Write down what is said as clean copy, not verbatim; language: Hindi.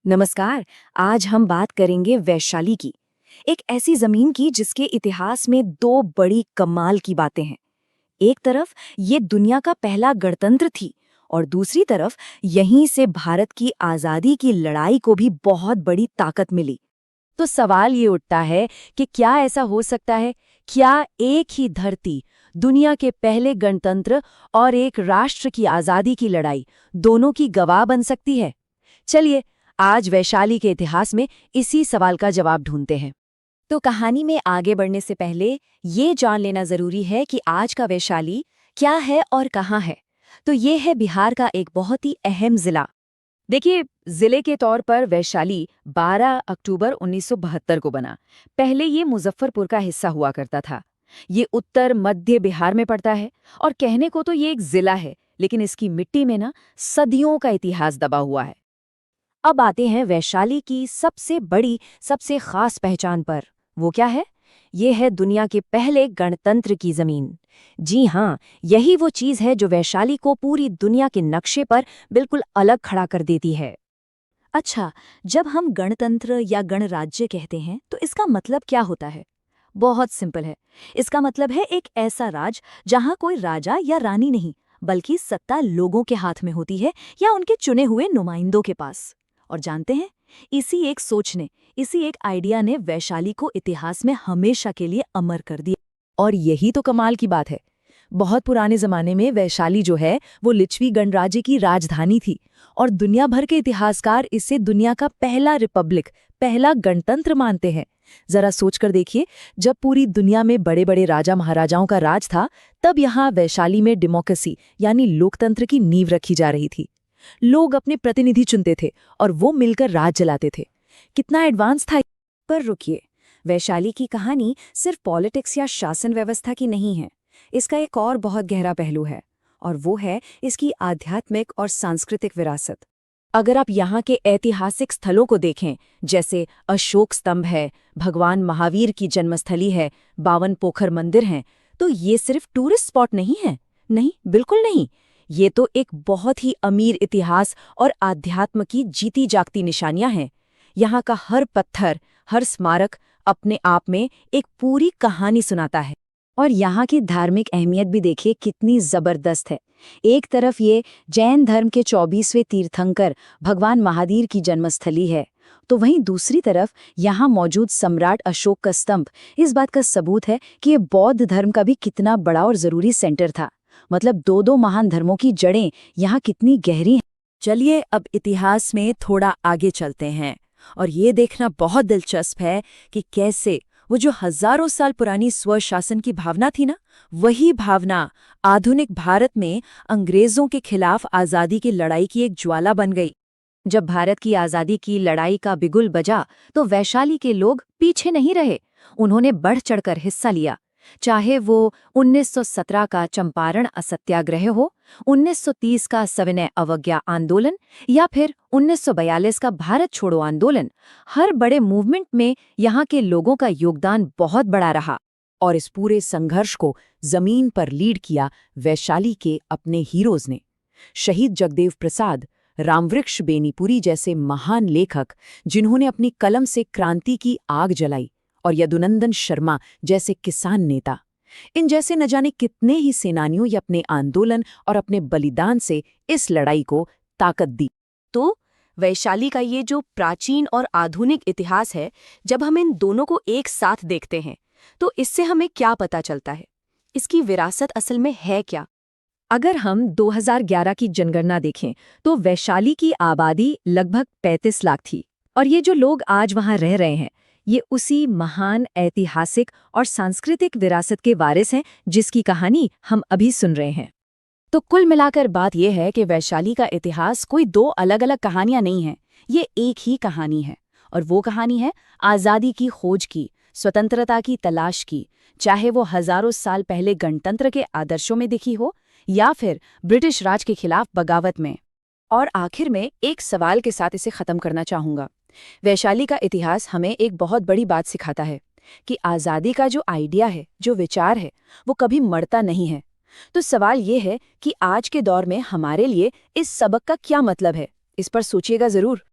नमस्कार। आज हम बात करेंगे वैशाली की। एक ऐसी जमीन की जिसके इतिहास में दो बड़ी कमाल की बातें हैं। एक तरफ ये दुनिया का पहला गणतंत्र थी और दूसरी तरफ यहीं से भारत की आजादी की लड़ाई को भी बहुत बड़ी ताकत मिली। तो सवाल ये उठता है कि क्या ऐसा हो सकता है? क्या एक ही धरती, दुनिया के पहले गणतंत्र और एक राष्ट्र की आजादी की लड़ाई, दोनों की गवाह बन सकती है? चलिए आज वैशाली के इतिहास में इसी सवाल का जवाब ढूंढते हैं। तो कहानी में आगे बढ़ने से पहले ये जान लेना जरूरी है कि आज का वैशाली क्या है और कहाँ है। तो ये है बिहार का एक बहुत ही अहम जिला। देखिए, जिले के तौर पर वैशाली 12 अक्टूबर 1972 को बना। पहले ये मुजफ्फरपुर का हिस्सा हुआ करता था। ये उत्तर मध्य बिहार में पड़ता है और कहने को तो ये एक जिला है, लेकिन इसकी मिट्टी में ना सदियों का इतिहास दबा हुआ है। अब आते हैं वैशाली की सबसे बड़ी, सबसे खास पहचान पर। वो क्या है? ये है दुनिया के पहले गणतंत्र की जमीन। जी हाँ, यही वो चीज है जो वैशाली को पूरी दुनिया के नक्शे पर बिल्कुल अलग खड़ा कर देती है। अच्छा, जब हम गणतंत्र या गणराज्य कहते हैं तो इसका मतलब क्या होता है? बहुत सिंपल है। इसका मतलब है एक ऐसा राज जहां कोई राजा या रानी नहीं, बल्कि सत्ता लोगों के हाथ में होती है या उनके चुने हुए नुमाइंदों के पास। और जानते हैं, इसी एक सोच ने, इसी एक आइडिया ने वैशाली को इतिहास में हमेशा के लिए अमर कर दिया। और यही तो कमाल की बात है। बहुत पुराने जमाने में वैशाली जो है वो लिच्छवी गणराज्य की राजधानी थी और दुनिया भर के इतिहासकार इसे दुनिया का पहला रिपब्लिक, पहला गणतंत्र मानते हैं। जरा सोचकर देखिए, जब पूरी दुनिया में बड़े बड़े राजा महाराजाओं का राज था, तब यहाँ वैशाली में डेमोक्रेसी यानी लोकतंत्र की नींव रखी जा रही थी। लोग अपने प्रतिनिधि चुनते थे और वो मिलकर राज चलाते थे। कितना एडवांस था। पर रुकिए, वैशाली की कहानी सिर्फ पॉलिटिक्स या शासन व्यवस्था की नहीं है। इसका एक और बहुत गहरा पहलू है, और वो है इसकी आध्यात्मिक और सांस्कृतिक विरासत। अगर आप यहाँ के ऐतिहासिक स्थलों को देखें, जैसे अशोक स्तंभ है, भगवान महावीर की जन्मस्थली है, 52 पोखर मंदिर हैं, तो ये सिर्फ टूरिस्ट स्पॉट नहीं है। नहीं, बिल्कुल नहीं। ये तो एक बहुत ही अमीर इतिहास और आध्यात्म की जीती जागती निशानियां हैं। यहाँ का हर पत्थर, हर स्मारक अपने आप में एक पूरी कहानी सुनाता है। और यहाँ की धार्मिक अहमियत भी देखिए कितनी जबरदस्त है। एक तरफ ये जैन धर्म के 24वें तीर्थंकर भगवान महावीर की जन्मस्थली है, तो वहीं दूसरी तरफ यहाँ मौजूद सम्राट अशोक का स्तंभ इस बात का सबूत है कि ये बौद्ध धर्म का भी कितना बड़ा और जरूरी सेंटर था। मतलब दो महान धर्मों की जड़ें यहाँ कितनी गहरी हैं। चलिए अब इतिहास में थोड़ा आगे चलते हैं और ये देखना बहुत दिलचस्प है कि कैसे वो जो हजारों साल पुरानी स्वशासन की भावना थी ना, वही भावना आधुनिक भारत में अंग्रेजों के खिलाफ आज़ादी की लड़ाई की एक ज्वाला बन गई। जब भारत की आज़ादी की लड़ाई का बिगुल बजा, तो वैशाली के लोग पीछे नहीं रहे। उन्होंने बढ़ चढ़कर हिस्सा लिया। चाहे वो 1917 का चंपारण असत्याग्रह हो, 1930 का सविनय अवज्ञा आंदोलन या फिर 1942 का भारत छोड़ो आंदोलन, हर बड़े मूवमेंट में यहाँ के लोगों का योगदान बहुत बड़ा रहा। और इस पूरे संघर्ष को जमीन पर लीड किया वैशाली के अपने हीरोज ने। शहीद जगदेव प्रसाद, रामवृक्ष बेनीपुरी जैसे महान लेखक जिन्होंने अपनी कलम से क्रांति की आग जलाई, और यदुनंदन शर्मा जैसे किसान नेता। इन जैसे न जाने कितने ही सेनानियों या अपने आंदोलन और अपने बलिदान से इस लड़ाई को ताकत दी। तो वैशाली का ये जो प्राचीन और आधुनिक इतिहास है, जब हम इन दोनों को एक साथ देखते हैं तो इससे हमें क्या पता चलता है? इसकी विरासत असल में है क्या? अगर हम 2011 की जनगणना देखें तो वैशाली की आबादी लगभग 35 लाख थी, और ये जो लोग आज वहां रह रहे हैं, ये उसी महान ऐतिहासिक और सांस्कृतिक विरासत के वारिस हैं जिसकी कहानी हम अभी सुन रहे हैं। तो कुल मिलाकर बात यह है कि वैशाली का इतिहास कोई दो अलग अलग कहानियां नहीं है, ये एक ही कहानी है। और वो कहानी है आज़ादी की खोज की, स्वतंत्रता की तलाश की, चाहे वो हजारों साल पहले गणतंत्र के आदर्शों में दिखी हो या फिर ब्रिटिश राज के खिलाफ बगावत में। और आखिर में एक सवाल के साथ इसे खत्म करना चाहूंगा। वैशाली का इतिहास हमें एक बहुत बड़ी बात सिखाता है कि आज़ादी का जो आइडिया है, जो विचार है, वो कभी मरता नहीं है। तो सवाल ये है कि आज के दौर में हमारे लिए इस सबक का क्या मतलब है? इस पर सोचिएगा जरूर।